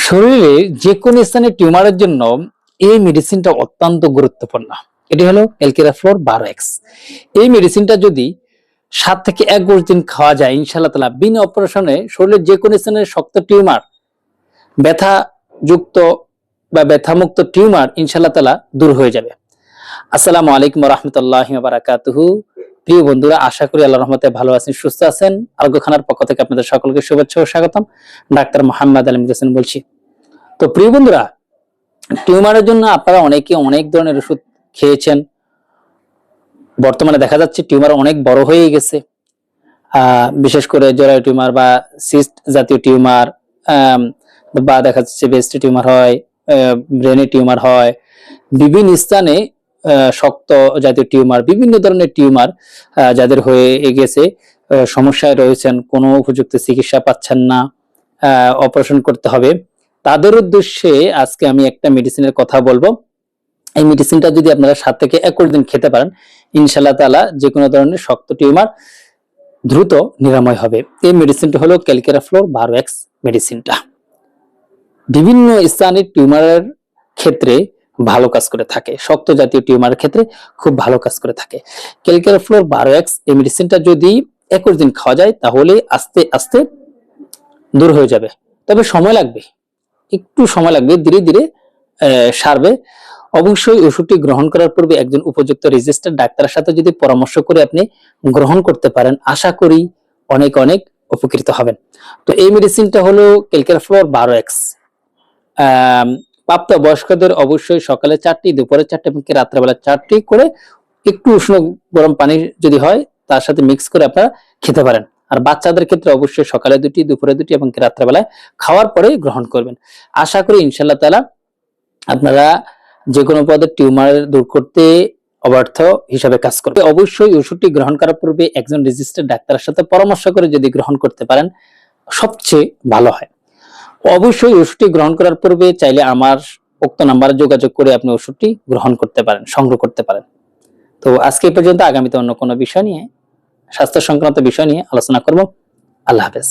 শরীরে যে কোনো স্থানে টিউমারের জন্য এই মেডিসিনটা অত্যন্ত গুরুত্বপূর্ণ। এটি হলো এলকিরাফ্লোর 12x। এই মেডিসিনটা যদি 7 থেকে 11 দিন খাওয়া যায়, ইনশাআল্লাহ তাআলা বিনা অপারেশনে শরীরের যে কোনো স্থানের শক্ত টিউমার, ব্যথা যুক্ত বা ব্যথামুক্ত টিউমার ইনশাআল্লাহ তাআলা দূর হয়ে যাবে। আসসালামু আলাইকুম ওয়া রাহমাতুল্লাহি ওয়া বারাকাতুহু। প্রিয় বন্ধুরা, আশা করি আল্লাহর রহমতে ভালো আছেন, সুস্থ আছেন। আরোগ্যখানার পক্ষ থেকে আপনাদের সকলকে শুভেচ্ছা ও স্বাগতম। ডাক্তার মোহাম্মদ আলী হোসেন বলছি। তো প্রিয় বন্ধুরা, টিউমারের জন্য আপনারা অনেকে অনেক ধরনের ওষুধ খেয়েছেন। বর্তমানে দেখা যাচ্ছে টিউমার অনেক বড় হয়ে গেছে। বিশেষ করে জরায়ু টিউমার বা সিস্ট জাতীয় টিউমার, বা দেখা যাচ্ছে ব্রেস্ট টিউমার হয়, ব্রেনে টিউমার হয়, বিভিন্ন স্থানে শক্ত জাতীয় টিউমার, বিভিন্ন ধরনের টিউমার যাদের হয়ে গেছে, সমস্যায় রয়েছেন, কোনো উপযুক্ত চিকিৎসা পাচ্ছেন না, অপারেশন করতে হবে, তাদের উদ্দেশ্যে আজকে আমি একটা মেডিসিনের কথা বলবো। এই মেডিসিনটা যদি আপনারা 7 থেকে 21 দিন খেতে পারেন, ইনশাআল্লাহ তাআলা যে কোনো ধরনের শক্ত টিউমার দ্রুত নিরাময় হবে। এই মেডিসিনটা হলো ক্যালকেরাফ্লোর 12x মেডিসিনটা। বিভিন্ন স্থানের টিউমারের ক্ষেত্রে ভালো কাজ করে থাকে, শক্ত জাতীয় টিউমারের ক্ষেত্রে খুব ভালো কাজ করে থাকে। ক্যালকেরাফ্লোর 12x এই মেডিসিনটা যদি 21 দিন খাওয়া যায়, তাহলে আস্তে আস্তে দূর হয়ে যাবে। তবে সময় লাগবে, একটু সময় লাগবে, ধীরে ধীরে সারবে। অবশ্যই ওষুধটি গ্রহণ করার পূর্বে একজন উপযুক্ত রেজিস্টার্ড ডাক্তারের সাথে যদি পরামর্শ করে আপনি গ্রহণ করতে পারেন, আশা করি অনেক অনেক উপকৃত হবেন। তো এই মেডিসিনটা হলো ক্যালকেরাফ্লোর 12x। প্রাপ্ত বয়স্কদের অবশ্যই সকালে 4টি, দুপুরে 4টি এবং রাত্রেবেলা 4টি করে একটু উষ্ণ গরম পানি যদি হয় তার সাথে মিক্স করে আপনারা খেতে পারেন। আর বাচ্চাদের ক্ষেত্রে অবশ্যই সকালে 2টি, দুপুরে 2টি এবং রাত্রেবেলায় খাওয়ার পরে গ্রহণ করবেন। আশা করি ইনশাআল্লাহ তাআলা আপনারা যে কোনো পদের টিউমার দূর করতে অবার্থ হিসাবে কাজ করবে। অবশ্যই ওষুধটি গ্রহণ করার পূর্বে একজন রেজিস্টার্ড ডাক্তারের সাথে পরামর্শ করে যদি গ্রহণ করতে পারেন, সবচেয়ে ভালো হয়। অবশ্যই ওষুধটি গ্রহণ করার পূর্বে চাইলে আমার উক্ত নাম্বারে যোগাযোগ করে আপনি ওষুধটি গ্রহণ করতে পারেন, সংগ্রহ করতে পারেন। তো আজকে এই পর্যন্ত। আগামীতে অন্য কোনো বিষয় নিয়ে, স্বাস্থ্য সংক্রান্ত বিষয় নিয়ে আলোচনা করব। আল্লাহ হাফেজ।